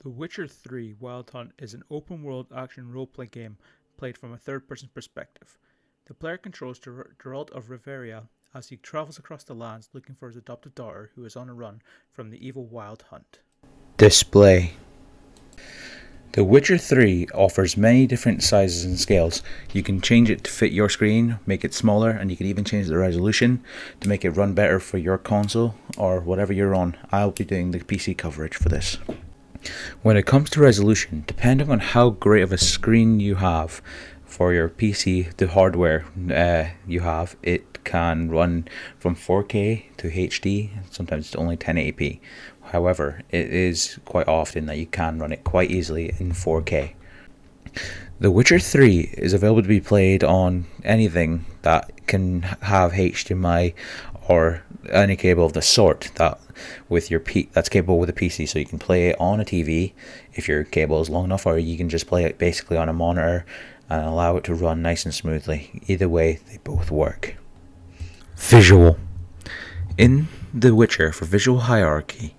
The Witcher 3 Wild Hunt is an open-world action role-play game played from a third-person perspective. The player controls Geralt of Rivia as he travels across the lands looking for his adopted daughter who is on a run from the evil Wild Hunt. Display. The Witcher 3 offers many different sizes and scales. You can change it to fit your screen, make it smaller, and you can even change the resolution to make it run better for your console or whatever you're on. I'll be doing the PC coverage for this. When it comes to resolution, depending on how great of a screen you have for your PC, the hardware you have, it can run from 4K to HD, sometimes it's only 1080p. However, it is quite often that you can run it quite easily in 4K. The Witcher 3 is available to be played on anything that can have HDMI or any cable of the sort that with your that's capable with a PC, so you can play it on a TV if your cable is long enough, or you can just play it basically on a monitor and allow it to run nice and smoothly. Either way, they both work. Visual. In The Witcher, for visual hierarchy,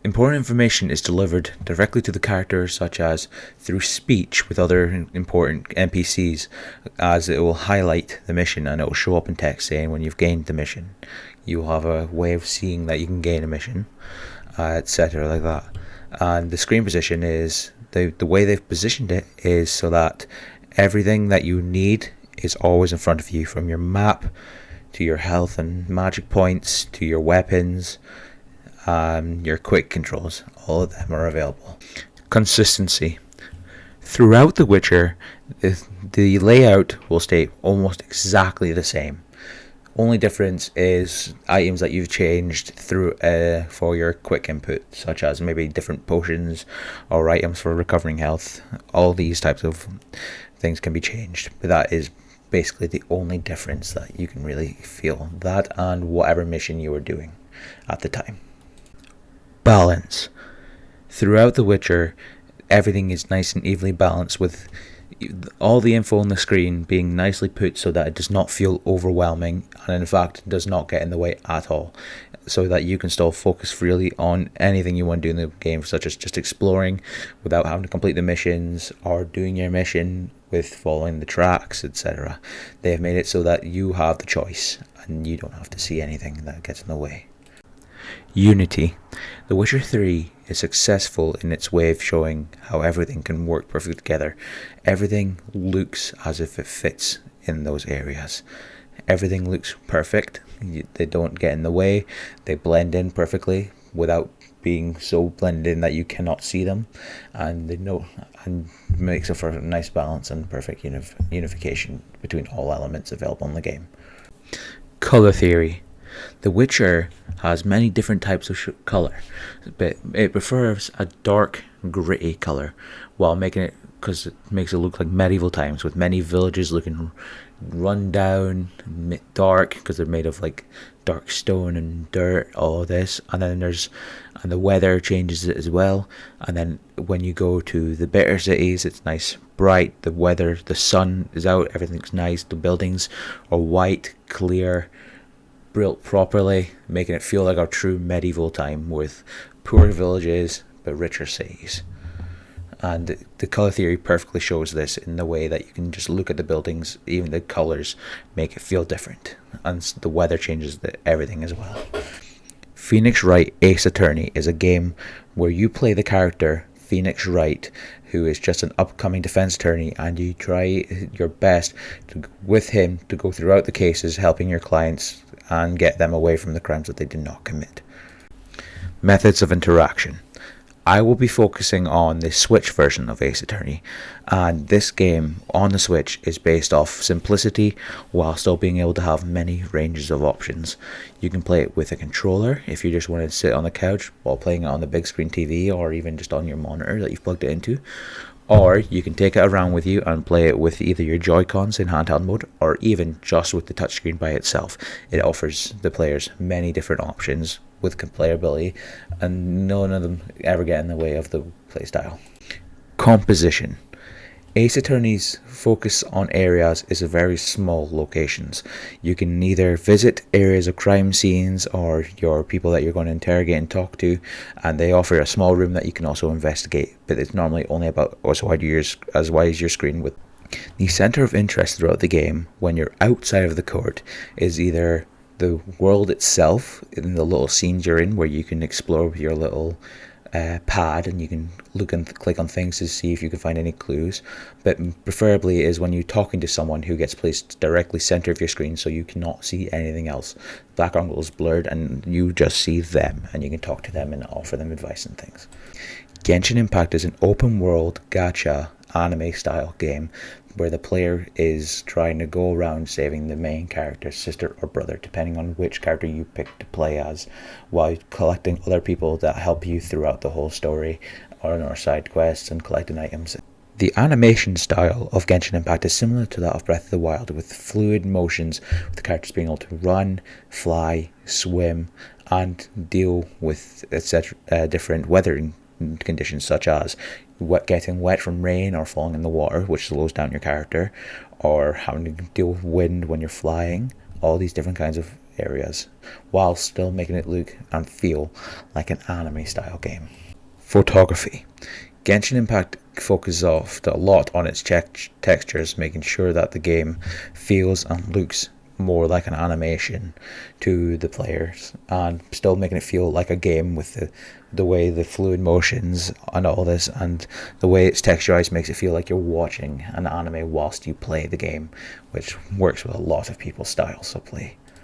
important information is delivered directly to the characters, such as through speech with other important NPCs, as it will highlight the mission and it will show up in text saying when you've gained the mission. You'll have a way of seeing that you can gain a mission, etc. like that. And the screen position is, the way they've positioned it is so that everything that you need is always in front of you, from your map to your health and magic points to your weapons, your quick controls, all of them are available. Consistency. Throughout The Witcher, the layout will stay almost exactly the same. Only difference is items that you've changed through for your quick input, such as maybe different potions or items for recovering health. All these types of things can be changed, but that is basically the only difference that you can really feel. That and whatever mission you were doing at the time. Balance. Throughout The Witcher, everything is nice and evenly balanced, with all the info on the screen being nicely put so that it does not feel overwhelming, and in fact does not get in the way at all, so that you can still focus freely on anything you want to do in the game, such as just exploring without having to complete the missions, or doing your mission with following the tracks, etc. They have made it so that you have the choice and you don't have to see anything that gets in the way. Unity. The Witcher 3 is successful in its way of showing how everything can work perfectly together. Everything looks as if it fits in those areas. Everything looks perfect. They don't get in the way. They blend in perfectly without being so blended in that you cannot see them, and makes it for a nice balance and perfect unification between all elements available in the game. Color theory. The Witcher has many different types of colour, but it prefers a dark, gritty colour, while making it, because it makes it look like medieval times, with many villages looking run down, dark, because they're made of like dark stone and dirt, all of this. And then the weather changes it as well. And then when you go to the better cities, it's nice, bright, the weather, the sun is out, everything's nice, the buildings are white, clear, built properly, making it feel like a true medieval time with poor villages but richer cities. And the color theory perfectly shows this in the way that you can just look at the buildings, even the colors make it feel different, and the weather changes everything as well. Phoenix Wright Ace Attorney is a game where you play the character Phoenix Wright, who is just an upcoming defense attorney, and you try your best with him to go throughout the cases, helping your clients and get them away from the crimes that they did not commit. Methods of interaction. I will be focusing on the Switch version of Ace Attorney, and this game on the Switch is based off simplicity while still being able to have many ranges of options. You can play it with a controller if you just want to sit on the couch while playing it on the big screen TV, or even just on your monitor that you've plugged it into. Or you can take it around with you and play it with either your Joy-Cons in handheld mode, or even just with the touchscreen by itself. It offers the players many different options with playability, and none of them ever get in the way of the playstyle. Composition. Ace Attorney's focus on areas is very small locations. You can either visit areas of crime scenes or your people that you're going to interrogate and talk to, and they offer a small room that you can also investigate, but it's normally only about as wide as your screen. With the center of interest throughout the game, when you're outside of the court, is either the world itself in the little scenes you're in, where you can explore with your little pad and you can look and click on things to see if you can find any clues, but preferably is when you're talking to someone who gets placed directly center of your screen so you cannot see anything else. The background is blurred and you just see them, and you can talk to them and offer them advice and things. Genshin Impact is an open world gacha anime style game where the player is trying to go around saving the main character's sister or brother, depending on which character you pick to play as, while collecting other people that help you throughout the whole story or side quests and collecting items. The animation style of Genshin Impact is similar to that of Breath of the Wild, with fluid motions, with the characters being able to run, fly, swim, and deal with different weathering conditions, such as getting wet from rain or falling in the water, which slows down your character, or having to deal with wind when you're flying. All these different kinds of areas, while still making it look and feel like an anime style game. Photography. Genshin Impact focuses a lot on its textures, making sure that the game feels and looks more like an animation to the players, and still making it feel like a game with the way the fluid motions and all this, and the way it's texturized makes it feel like you're watching an anime whilst you play the game, which works with a lot of people's styles of play.